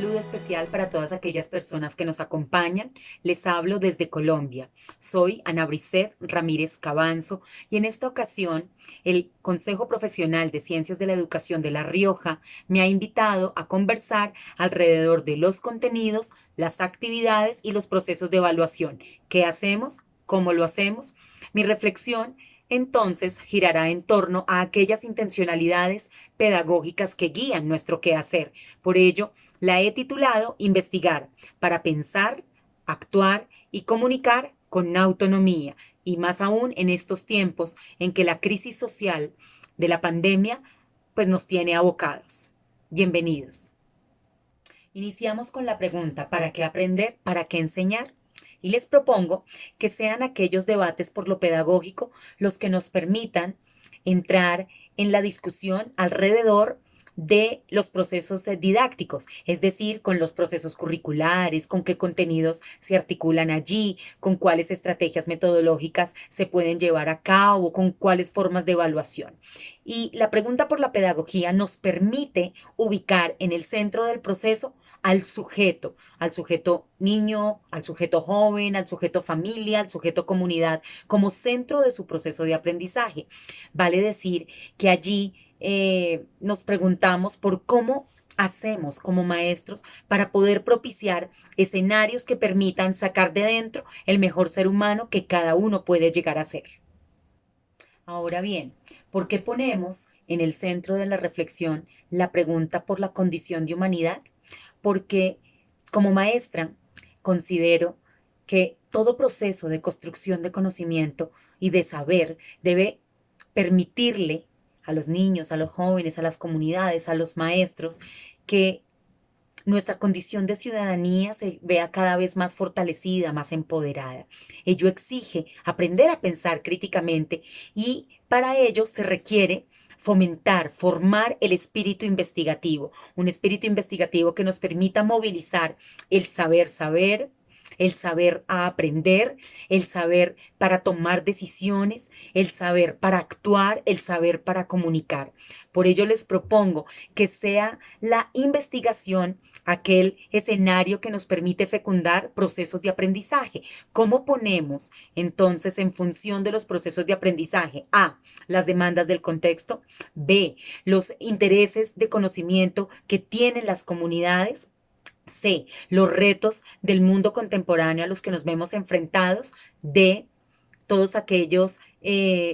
saludo especial para todas aquellas personas que nos acompañan. Les hablo desde Colombia. Soy Ana Brisset Ramírez Cabanzo y en esta ocasión el Consejo Profesional de Ciencias de la Educación de La Rioja me ha invitado a conversar alrededor de los contenidos, las actividades y los procesos de evaluación. ¿Qué hacemos? ¿Cómo lo hacemos? Mi reflexión entonces girará en torno a aquellas intencionalidades pedagógicas que guían nuestro quehacer. Por ello, la he titulado Investigar para pensar, actuar y comunicar con autonomía, y más aún en estos tiempos en que la crisis social de la pandemia pues nos tiene abocados. Bienvenidos. Iniciamos con la pregunta, ¿para qué aprender? ¿Para qué enseñar? Y les propongo que sean aquellos debates por lo pedagógico los que nos permitan entrar en la discusión alrededor de los procesos didácticos, es decir, con los procesos curriculares, con qué contenidos se articulan allí, con cuáles estrategias metodológicas se pueden llevar a cabo, con cuáles formas de evaluación. Y la pregunta por la pedagogía nos permite ubicar en el centro del proceso al sujeto niño, al sujeto joven, al sujeto familia, al sujeto comunidad, como centro de su proceso de aprendizaje. Vale decir que allí nos preguntamos por cómo hacemos como maestros para poder propiciar escenarios que permitan sacar de dentro el mejor ser humano que cada uno puede llegar a ser. Ahora bien, ¿por qué ponemos en el centro de la reflexión la pregunta por la condición de humanidad? Porque como maestra considero que todo proceso de construcción de conocimiento y de saber debe permitirle a los niños, a los jóvenes, a las comunidades, a los maestros, que nuestra condición de ciudadanía se vea cada vez más fortalecida, más empoderada. Ello exige aprender a pensar críticamente y para ello se requiere fomentar, formar el espíritu investigativo, un espíritu investigativo que nos permita movilizar el saber, el saber a aprender, el saber para tomar decisiones, el saber para actuar, el saber para comunicar. Por ello les propongo que sea la investigación aquel escenario que nos permite fecundar procesos de aprendizaje. ¿Cómo ponemos entonces en función de los procesos de aprendizaje? A, las demandas del contexto. B, los intereses de conocimiento que tienen las comunidades. C, los retos del mundo contemporáneo a los que nos vemos enfrentados. D, todos aquellos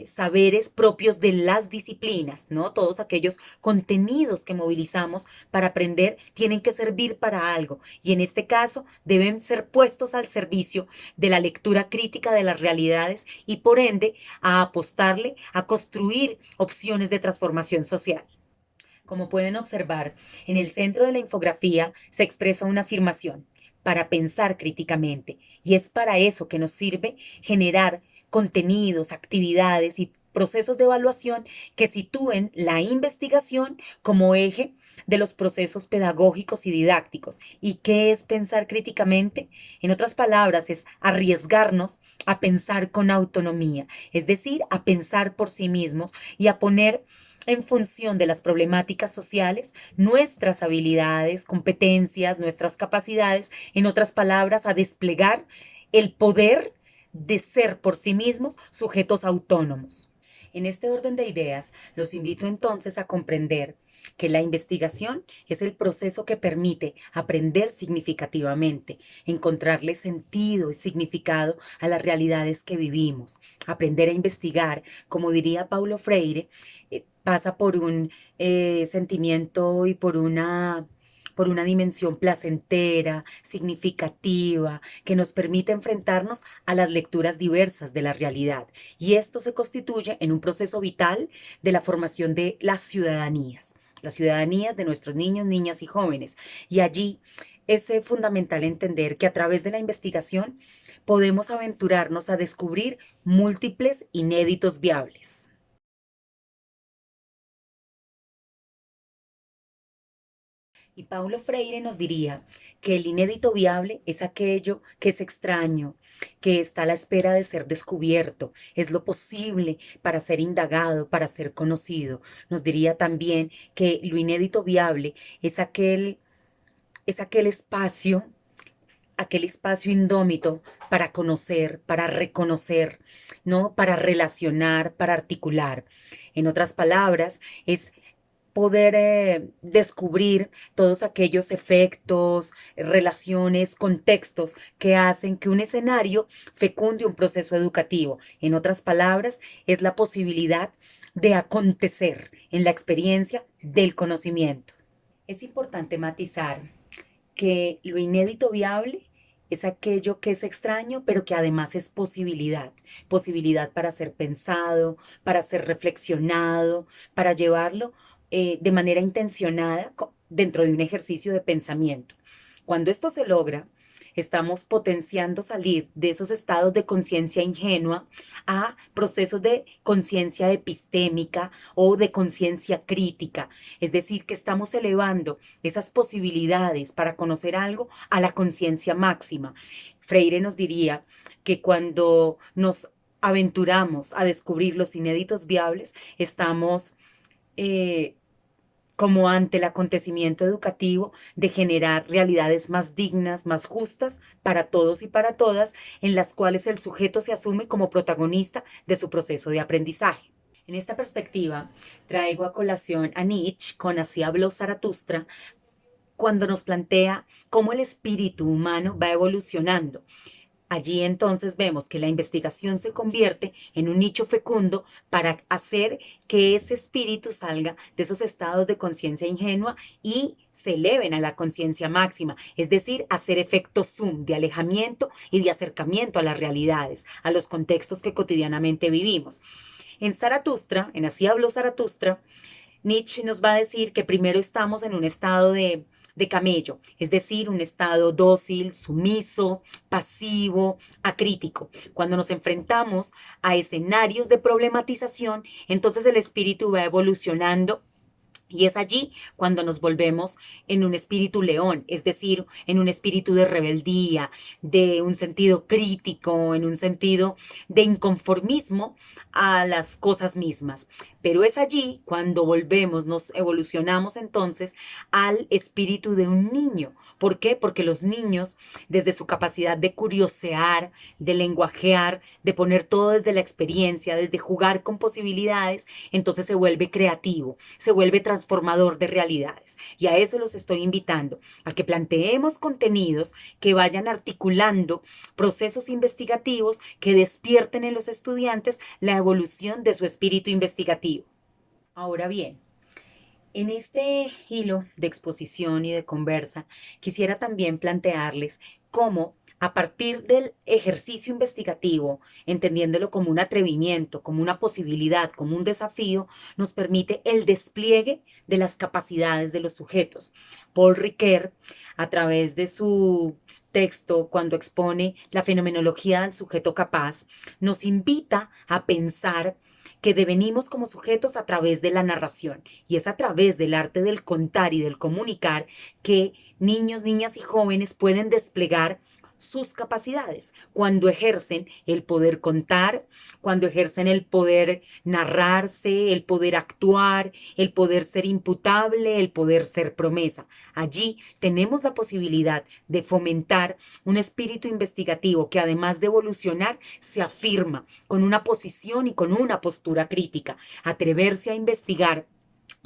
saberes propios de las disciplinas, ¿no? Todos aquellos contenidos que movilizamos para aprender tienen que servir para algo y en este caso deben ser puestos al servicio de la lectura crítica de las realidades y por ende a apostarle a construir opciones de transformación social. Como pueden observar, en el centro de la infografía se expresa una afirmación para pensar críticamente y es para eso que nos sirve generar contenidos, actividades y procesos de evaluación que sitúen la investigación como eje de los procesos pedagógicos y didácticos. ¿Y qué es pensar críticamente? En otras palabras, es arriesgarnos a pensar con autonomía, es decir, a pensar por sí mismos y a poner en función de las problemáticas sociales, nuestras habilidades, competencias, nuestras capacidades, en otras palabras, a desplegar el poder de ser por sí mismos sujetos autónomos. En este orden de ideas, los invito entonces a comprender que la investigación es el proceso que permite aprender significativamente, encontrarle sentido y significado a las realidades que vivimos. Aprender a investigar, como diría Paulo Freire, pasa por un sentimiento y por una dimensión placentera, significativa, que nos permite enfrentarnos a las lecturas diversas de la realidad. Y esto se constituye en un proceso vital de la formación de las ciudadanías de nuestros niños, niñas y jóvenes. Y allí es fundamental entender que a través de la investigación podemos aventurarnos a descubrir múltiples inéditos viables. Y Paulo Freire nos diría que el inédito viable es aquello que es extraño, que está a la espera de ser descubierto, es lo posible para ser indagado, para ser conocido. Nos diría también que lo inédito viable es aquel es aquel espacio indómito para conocer, para reconocer, ¿no? Para relacionar, para articular. En otras palabras, es poder descubrir todos aquellos efectos, relaciones, contextos que hacen que un escenario fecunde un proceso educativo. En otras palabras, es la posibilidad de acontecer en la experiencia del conocimiento. Es importante matizar que lo inédito viable es aquello que es extraño, pero que además es posibilidad, posibilidad para ser pensado, para ser reflexionado, para llevarlo de manera intencionada dentro de un ejercicio de pensamiento. Cuando esto se logra, estamos potenciando salir de esos estados de conciencia ingenua a procesos de conciencia epistémica o de conciencia crítica. Es decir, que estamos elevando esas posibilidades para conocer algo a la conciencia máxima. Freire nos diría que cuando nos aventuramos a descubrir los inéditos viables, estamos eh, como ante el acontecimiento educativo de generar realidades más dignas, más justas para todos y para todas, en las cuales el sujeto se asume como protagonista de su proceso de aprendizaje. En esta perspectiva, traigo a colación a Nietzsche con Así habló Zaratustra, cuando nos plantea cómo el espíritu humano va evolucionando. Allí entonces vemos que la investigación se convierte en un nicho fecundo para hacer que ese espíritu salga de esos estados de conciencia ingenua y se eleven a la conciencia máxima, es decir, hacer efectos zoom de alejamiento y de acercamiento a las realidades, a los contextos que cotidianamente vivimos. En Zaratustra, en Así habló Zaratustra, Nietzsche nos va a decir que primero estamos en un estado de camello, es decir, un estado dócil, sumiso, pasivo, acrítico. Cuando nos enfrentamos a escenarios de problematización, entonces el espíritu va evolucionando y es allí cuando nos volvemos en un espíritu león, es decir, en un espíritu de rebeldía, de un sentido crítico, en un sentido de inconformismo a las cosas mismas. Pero es allí cuando volvemos, nos evolucionamos entonces al espíritu de un niño. ¿Por qué? Porque los niños, desde su capacidad de curiosear, de lenguajear, de poner todo desde la experiencia, desde jugar con posibilidades, entonces se vuelve creativo, se vuelve transformador de realidades. Y a eso los estoy invitando, a que planteemos contenidos que vayan articulando procesos investigativos que despierten en los estudiantes la evolución de su espíritu investigativo. Ahora bien, en este hilo de exposición y de conversa, quisiera también plantearles cómo, a partir del ejercicio investigativo, entendiéndolo como un atrevimiento, como una posibilidad, como un desafío, nos permite el despliegue de las capacidades de los sujetos. Paul Ricoeur, a través de su texto, cuando expone la fenomenología del sujeto capaz, nos invita a pensar que devenimos como sujetos a través de la narración y es a través del arte del contar y del comunicar que niños, niñas y jóvenes pueden desplegar sus capacidades cuando ejercen el poder contar, cuando ejercen el poder narrarse, el poder actuar, el poder ser imputable, el poder ser promesa. Allí tenemos la posibilidad de fomentar un espíritu investigativo que además de evolucionar se afirma con una posición y con una postura crítica. Atreverse a investigar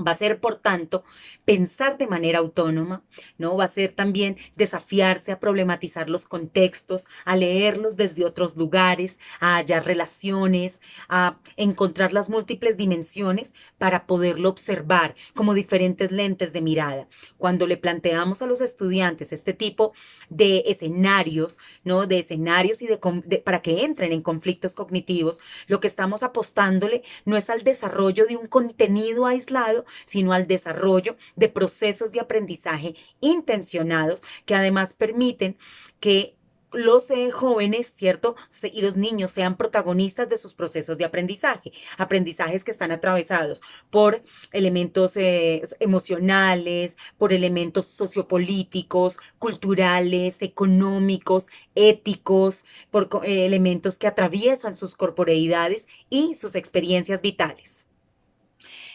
va a ser, por tanto, pensar de manera autónoma, ¿no? Va a ser también desafiarse a problematizar los contextos, a leerlos desde otros lugares, a hallar relaciones, a encontrar las múltiples dimensiones para poderlo observar como diferentes lentes de mirada. Cuando le planteamos a los estudiantes este tipo de escenarios, ¿no? De escenarios y para que entren en conflictos cognitivos, lo que estamos apostándole no es al desarrollo de un contenido aislado, sino al desarrollo de procesos de aprendizaje intencionados que además permiten que los jóvenes, ¿cierto? Y los niños sean protagonistas de sus procesos de aprendizaje, aprendizajes que están atravesados por elementos emocionales, por elementos sociopolíticos, culturales, económicos, éticos, por elementos que atraviesan sus corporeidades y sus experiencias vitales.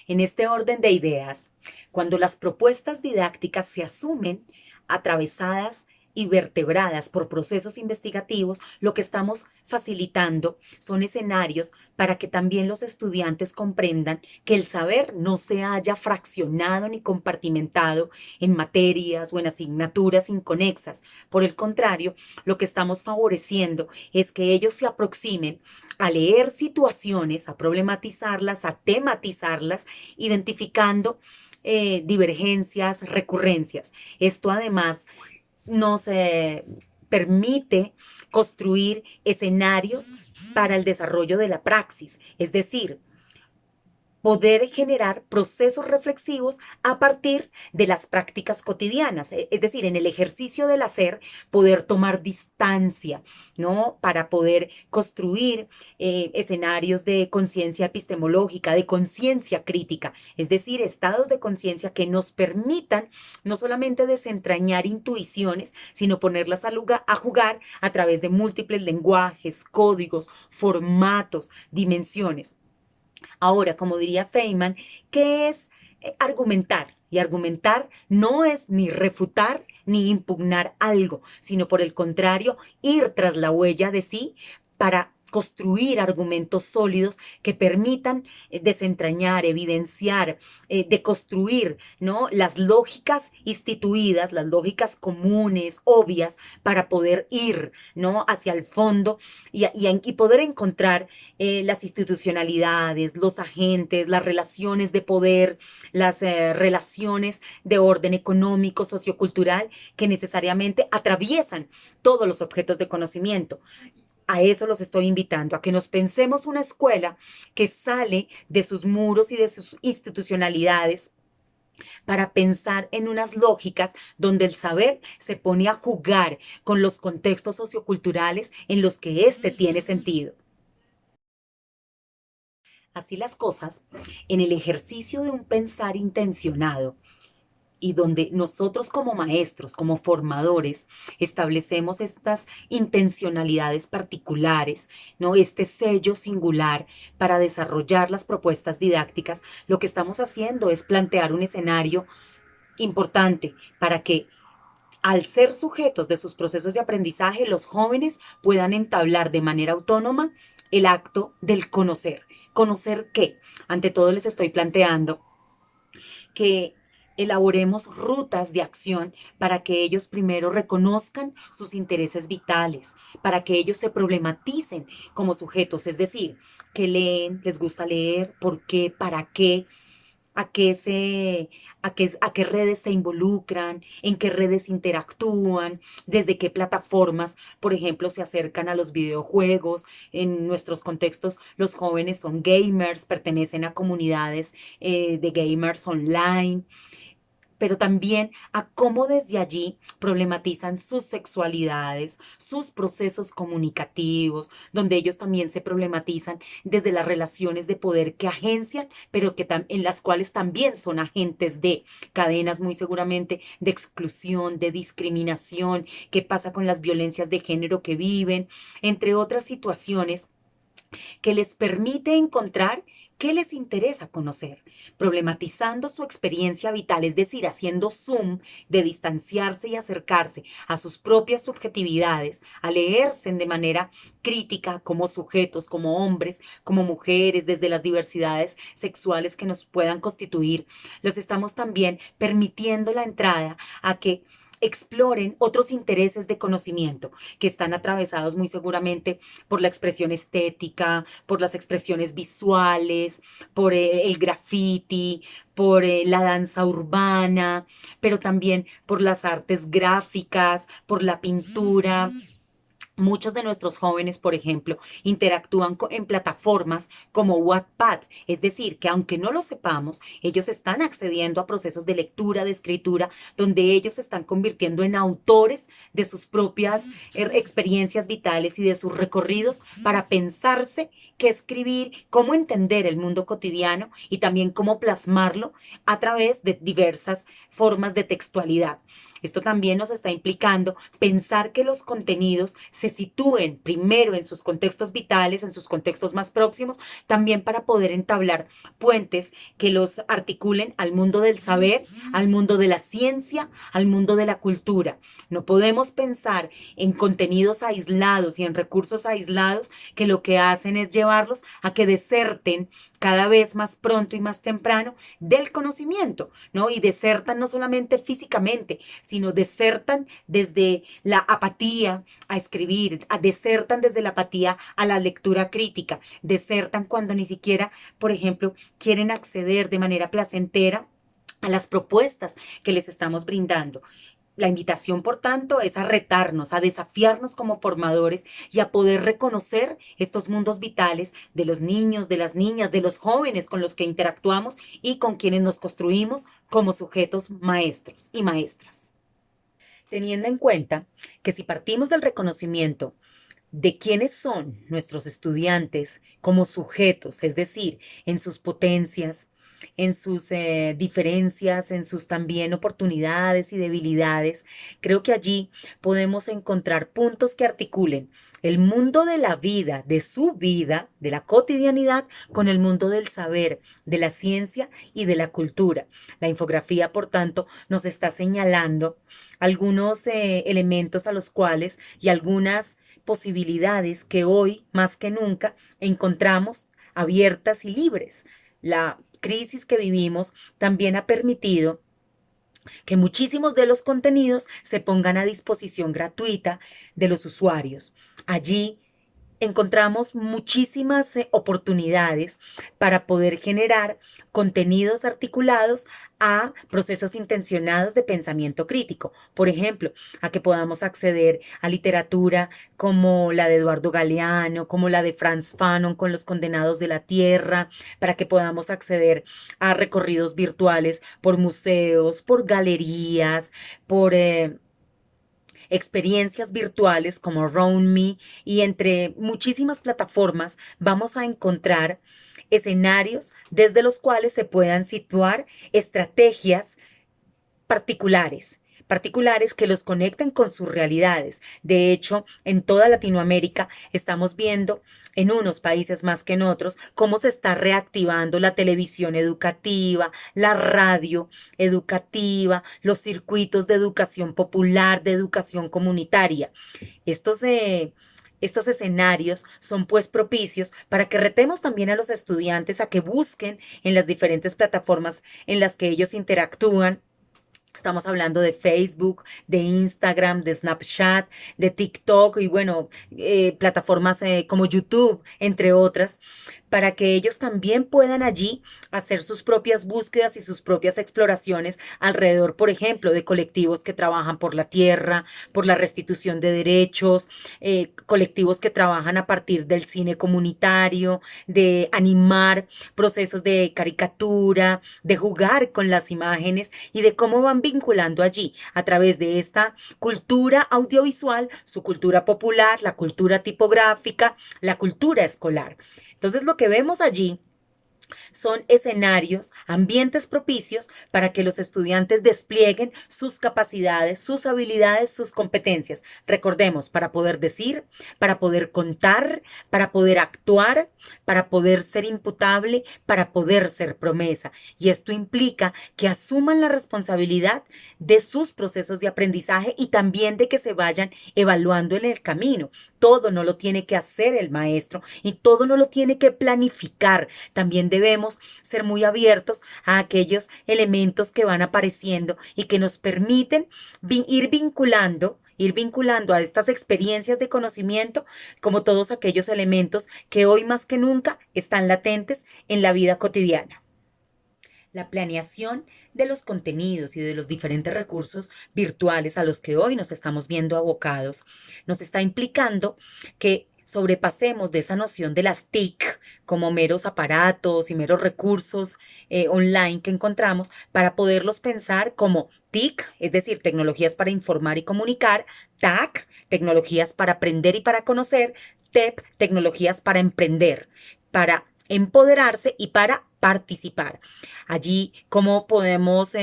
En este orden de ideas, cuando las propuestas didácticas se asumen atravesadas y vertebradas por procesos investigativos, lo que estamos facilitando son escenarios para que también los estudiantes comprendan que el saber no se haya fraccionado ni compartimentado en materias o en asignaturas inconexas. Por el contrario, lo que estamos favoreciendo es que ellos se aproximen a leer situaciones, a problematizarlas, a tematizarlas, identificando divergencias, recurrencias. Esto además nos permite construir escenarios para el desarrollo de la praxis, es decir, poder generar procesos reflexivos a partir de las prácticas cotidianas, es decir, en el ejercicio del hacer, poder tomar distancia, ¿no? Para poder construir escenarios de conciencia epistemológica, de conciencia crítica, es decir, estados de conciencia que nos permitan no solamente desentrañar intuiciones, sino ponerlas a jugar a través de múltiples lenguajes, códigos, formatos, dimensiones. Ahora, como diría Feynman, ¿qué es argumentar? Y argumentar no es ni refutar ni impugnar algo, sino por el contrario, ir tras la huella de sí para construir argumentos sólidos que permitan desentrañar, evidenciar, deconstruir, ¿no? Las lógicas instituidas, las lógicas comunes, obvias, para poder ir, ¿no? Hacia el fondo y poder encontrar las institucionalidades, los agentes, las relaciones de poder, las relaciones de orden económico, sociocultural, que necesariamente atraviesan todos los objetos de conocimiento. A eso los estoy invitando, a que nos pensemos una escuela que sale de sus muros y de sus institucionalidades para pensar en unas lógicas donde el saber se pone a jugar con los contextos socioculturales en los que éste tiene sentido. Así las cosas, en el ejercicio de un pensar intencionado, y donde nosotros como maestros, como formadores, establecemos estas intencionalidades particulares, ¿no? Este sello singular para desarrollar las propuestas didácticas, lo que estamos haciendo es plantear un escenario importante para que al ser sujetos de sus procesos de aprendizaje, los jóvenes puedan entablar de manera autónoma el acto del conocer. ¿Conocer qué? Ante todo les estoy planteando que elaboremos rutas de acción para que ellos primero reconozcan sus intereses vitales, para que ellos se problematicen como sujetos, es decir, que leen, les gusta leer, por qué, para qué, a qué redes se involucran, en qué redes interactúan, desde qué plataformas, por ejemplo, se acercan a los videojuegos. En nuestros contextos, los jóvenes son gamers, pertenecen a comunidades de gamers online, pero también a cómo desde allí problematizan sus sexualidades, sus procesos comunicativos, donde ellos también se problematizan desde las relaciones de poder que agencian, pero que en las cuales también son agentes de cadenas muy seguramente de exclusión, de discriminación, qué pasa con las violencias de género que viven, entre otras situaciones que les permite encontrar qué les interesa conocer, problematizando su experiencia vital, es decir, haciendo zoom de distanciarse y acercarse a sus propias subjetividades, a leerse de manera crítica como sujetos, como hombres, como mujeres, desde las diversidades sexuales que nos puedan constituir. Los estamos también permitiendo la entrada a que exploren otros intereses de conocimiento que están atravesados muy seguramente por la expresión estética, por las expresiones visuales, por el graffiti, por la danza urbana, pero también por las artes gráficas, por la pintura. Muchos de nuestros jóvenes, por ejemplo, interactúan en plataformas como Wattpad, es decir, que aunque no lo sepamos, ellos están accediendo a procesos de lectura, de escritura, donde ellos se están convirtiendo en autores de sus propias experiencias vitales y de sus recorridos para pensarse qué escribir, cómo entender el mundo cotidiano y también cómo plasmarlo a través de diversas formas de textualidad. Esto también nos está implicando pensar que los contenidos se sitúen primero en sus contextos vitales, en sus contextos más próximos, también para poder entablar puentes que los articulen al mundo del saber, al mundo de la ciencia, al mundo de la cultura. No podemos pensar en contenidos aislados y en recursos aislados que lo que hacen es llevarlos a que deserten cada vez más pronto y más temprano del conocimiento, ¿no? Y desertan no solamente físicamente, sino desertan desde la apatía a escribir, desertan desde la apatía a la lectura crítica, desertan cuando ni siquiera, por ejemplo, quieren acceder de manera placentera a las propuestas que les estamos brindando. La invitación, por tanto, es a retarnos, a desafiarnos como formadores y a poder reconocer estos mundos vitales de los niños, de las niñas, de los jóvenes con los que interactuamos y con quienes nos construimos como sujetos maestros y maestras. Teniendo en cuenta que si partimos del reconocimiento de quiénes son nuestros estudiantes como sujetos, es decir, en sus potencias, en sus diferencias, en sus también oportunidades y debilidades, creo que allí podemos encontrar puntos que articulen el mundo de la vida, de su vida, de la cotidianidad, con el mundo del saber, de la ciencia y de la cultura. La infografía, por tanto, nos está señalando algunos elementos a los cuales y algunas posibilidades que hoy, más que nunca, encontramos abiertas y libres. La crisis que vivimos también ha permitido que muchísimos de los contenidos se pongan a disposición gratuita de los usuarios. Allí encontramos muchísimas oportunidades para poder generar contenidos articulados a procesos intencionados de pensamiento crítico. Por ejemplo, a que podamos acceder a literatura como la de Eduardo Galeano, como la de Frantz Fanon con Los Condenados de la Tierra, para que podamos acceder a recorridos virtuales por museos, por galerías, por experiencias virtuales como RoundMe y entre muchísimas plataformas vamos a encontrar escenarios desde los cuales se puedan situar estrategias particulares que los conecten con sus realidades. De hecho, en toda Latinoamérica estamos viendo en unos países más que en otros cómo se está reactivando la televisión educativa, la radio educativa, los circuitos de educación popular, de educación comunitaria. Estos escenarios son pues propicios para que retemos también a los estudiantes a que busquen en las diferentes plataformas en las que ellos interactúan. Estamos hablando de Facebook, de Instagram, de Snapchat, de TikTok y bueno, plataformas como YouTube, entre otras, para que ellos también puedan allí hacer sus propias búsquedas y sus propias exploraciones alrededor, por ejemplo, de colectivos que trabajan por la tierra, por la restitución de derechos, colectivos que trabajan a partir del cine comunitario, de animar procesos de caricatura, de jugar con las imágenes y de cómo van vinculando allí a través de esta cultura audiovisual, su cultura popular, la cultura tipográfica, la cultura escolar. Entonces lo que vemos allí son escenarios, ambientes propicios para que los estudiantes desplieguen sus capacidades, sus habilidades, sus competencias. Recordemos, para poder decir, para poder contar, para poder actuar, para poder ser imputable, para poder ser promesa. Y esto implica que asuman la responsabilidad de sus procesos de aprendizaje y también de que se vayan evaluando en el camino. Todo no lo tiene que hacer el maestro y todo no lo tiene que planificar. También debemos ser muy abiertos a aquellos elementos que van apareciendo y que nos permiten ir vinculando a estas experiencias de conocimiento como todos aquellos elementos que hoy más que nunca están latentes en la vida cotidiana. La planeación de los contenidos y de los diferentes recursos virtuales a los que hoy nos estamos viendo abocados nos está implicando que sobrepasemos de esa noción de las TIC como meros aparatos y meros recursos online que encontramos para poderlos pensar como TIC, es decir, tecnologías para informar y comunicar, TAC, tecnologías para aprender y para conocer, TEP, Tecnologías para Emprender, para empoderarse y para participar. Allí, cómo podemos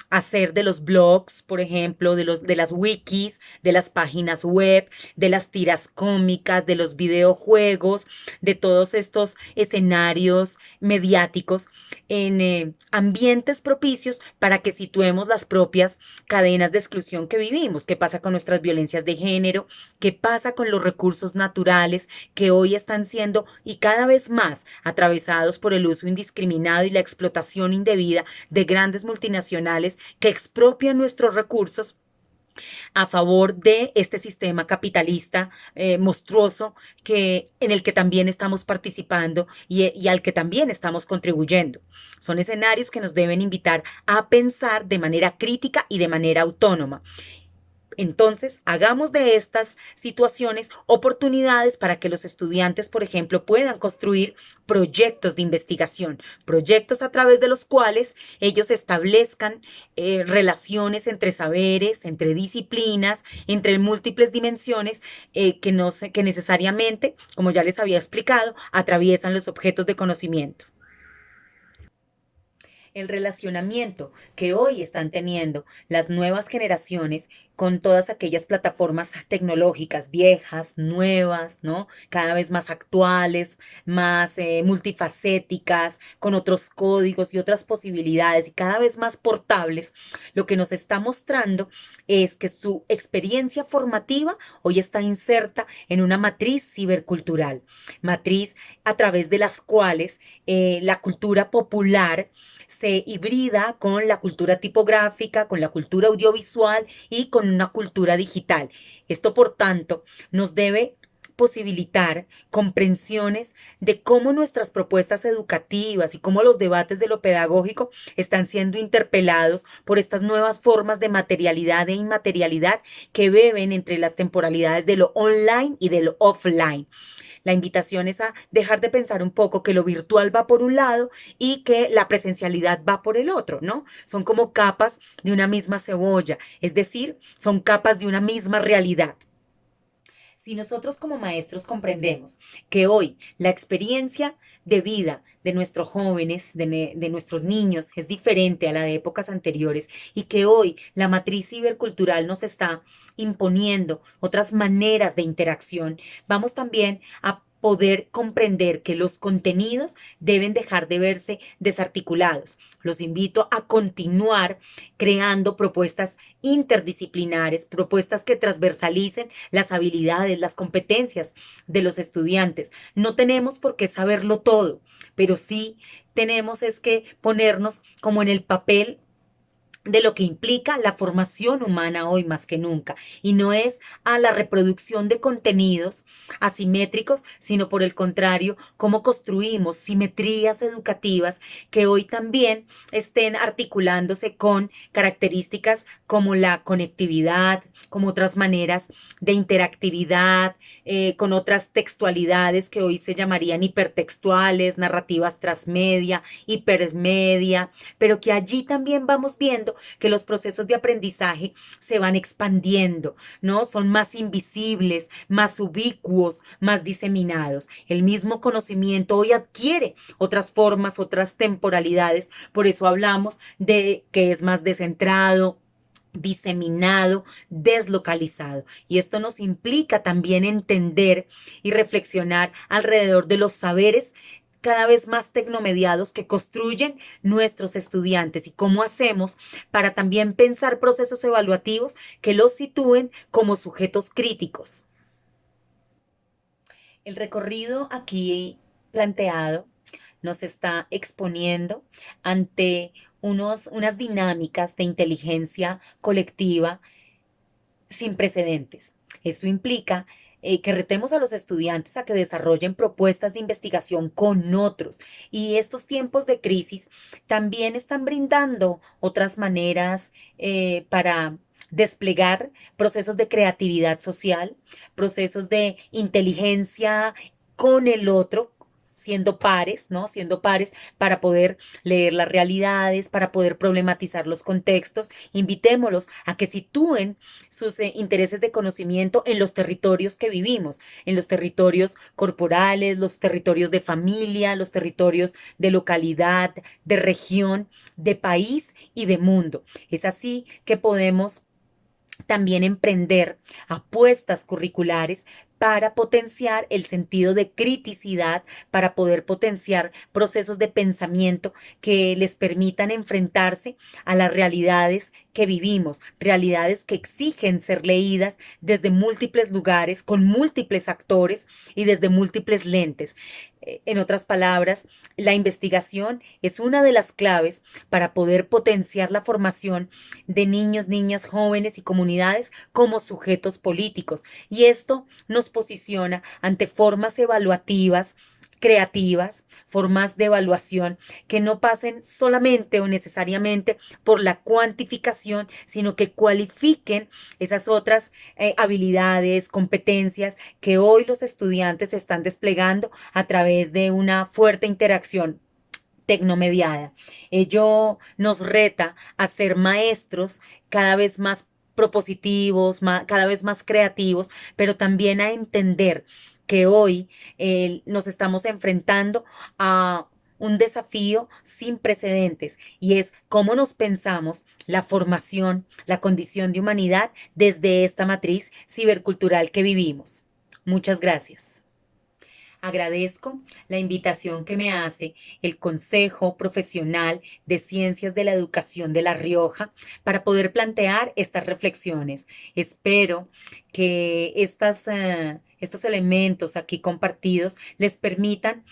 hacer de los blogs, por ejemplo, de las wikis, de las páginas web, de las tiras cómicas, de los videojuegos, de todos estos escenarios mediáticos en ambientes propicios para que situemos las propias cadenas de exclusión que vivimos. ¿Qué pasa con nuestras violencias de género? ¿Qué pasa con los recursos naturales que hoy están siendo y cada vez más atravesados por el uso indiscriminado y la explotación indebida de grandes multinacionales que expropian nuestros recursos a favor de este sistema capitalista monstruoso en el que también estamos participando y al que también estamos contribuyendo? Son escenarios que nos deben invitar a pensar de manera crítica y de manera autónoma. Entonces, hagamos de estas situaciones oportunidades para que los estudiantes, por ejemplo, puedan construir proyectos de investigación, proyectos a través de los cuales ellos establezcan relaciones entre saberes, entre disciplinas, entre múltiples dimensiones que necesariamente, como ya les había explicado, atraviesan los objetos de conocimiento. El relacionamiento que hoy están teniendo las nuevas generaciones con todas aquellas plataformas tecnológicas viejas, nuevas, ¿no? Cada vez más actuales, más multifacéticas, con otros códigos y otras posibilidades y cada vez más portables, lo que nos está mostrando es que su experiencia formativa hoy está inserta en una matriz cibercultural, matriz a través de las cuales la cultura popular se hibrida con la cultura tipográfica, con la cultura audiovisual y con una cultura digital. Esto, por tanto, nos debe posibilitar comprensiones de cómo nuestras propuestas educativas y cómo los debates de lo pedagógico están siendo interpelados por estas nuevas formas de materialidad e inmaterialidad que beben entre las temporalidades de lo online y de lo offline. La invitación es a dejar de pensar un poco que lo virtual va por un lado y que la presencialidad va por el otro, ¿no? Son como capas de una misma cebolla, es decir, son capas de una misma realidad. Si nosotros como maestros comprendemos que hoy la experiencia de vida de nuestros jóvenes, de nuestros niños, es diferente a la de épocas anteriores y que hoy la matriz cibercultural nos está imponiendo otras maneras de interacción, vamos también a poder comprender que los contenidos deben dejar de verse desarticulados. Los invito a continuar creando propuestas interdisciplinares, propuestas que transversalicen las habilidades, las competencias de los estudiantes. No tenemos por qué saberlo todo, pero sí tenemos es que ponernos como en el papel de lo que implica la formación humana hoy más que nunca. Y no es a la reproducción de contenidos asimétricos, sino por el contrario, cómo construimos simetrías educativas que hoy también estén articulándose con características como la conectividad, como otras maneras de interactividad, con otras textualidades que hoy se llamarían hipertextuales, narrativas transmedia, hipermedia, pero que allí también vamos viendo que los procesos de aprendizaje se van expandiendo, ¿no? Son más invisibles, más ubicuos, más diseminados. El mismo conocimiento hoy adquiere otras formas, otras temporalidades, por eso hablamos de que es más descentrado, diseminado, deslocalizado. Y esto nos implica también entender y reflexionar alrededor de los saberes cada vez más tecnomediados que construyen nuestros estudiantes y cómo hacemos para también pensar procesos evaluativos que los sitúen como sujetos críticos. El recorrido aquí planteado nos está exponiendo ante unas dinámicas de inteligencia colectiva sin precedentes. Esto implica que retemos a los estudiantes a que desarrollen propuestas de investigación con otros. Y estos tiempos de crisis también están brindando otras maneras para desplegar procesos de creatividad social, procesos de inteligencia con el otro, siendo pares, ¿no? Siendo pares para poder leer las realidades, para poder problematizar los contextos. Invitémoslos a que sitúen sus intereses de conocimiento en los territorios que vivimos, en los territorios corporales, los territorios de familia, los territorios de localidad, de región, de país y de mundo. Es así que podemos también emprender apuestas curriculares para potenciar el sentido de criticidad, para poder potenciar procesos de pensamiento que les permitan enfrentarse a las realidades que vivimos, realidades que exigen ser leídas desde múltiples lugares, con múltiples actores y desde múltiples lentes. En otras palabras, la investigación es una de las claves para poder potenciar la formación de niños, niñas, jóvenes y comunidades como sujetos políticos. Y esto nos posiciona ante formas evaluativas, creativas, formas de evaluación que no pasen solamente o necesariamente por la cuantificación, sino que cualifiquen esas otras habilidades, competencias que hoy los estudiantes están desplegando a través de una fuerte interacción tecnomediada. Ello nos reta a ser maestros cada vez más propositivos, cada vez más creativos, pero también a entender que hoy nos estamos enfrentando a un desafío sin precedentes y es cómo nos pensamos la formación, la condición de humanidad desde esta matriz cibercultural que vivimos. Muchas gracias. Agradezco la invitación que me hace el Consejo Profesional de Ciencias de la Educación de La Rioja para poder plantear estas reflexiones. Espero que estos elementos aquí compartidos les permitan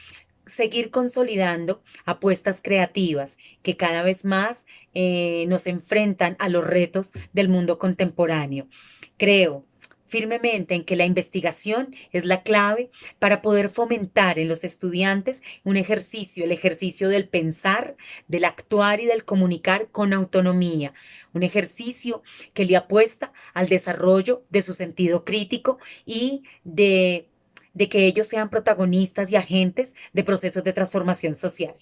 seguir consolidando apuestas creativas que cada vez más nos enfrentan a los retos del mundo contemporáneo. Creo firmemente en que la investigación es la clave para poder fomentar en los estudiantes un ejercicio, el ejercicio del pensar, del actuar y del comunicar con autonomía, un ejercicio que le apuesta al desarrollo de su sentido crítico y de que ellos sean protagonistas y agentes de procesos de transformación social.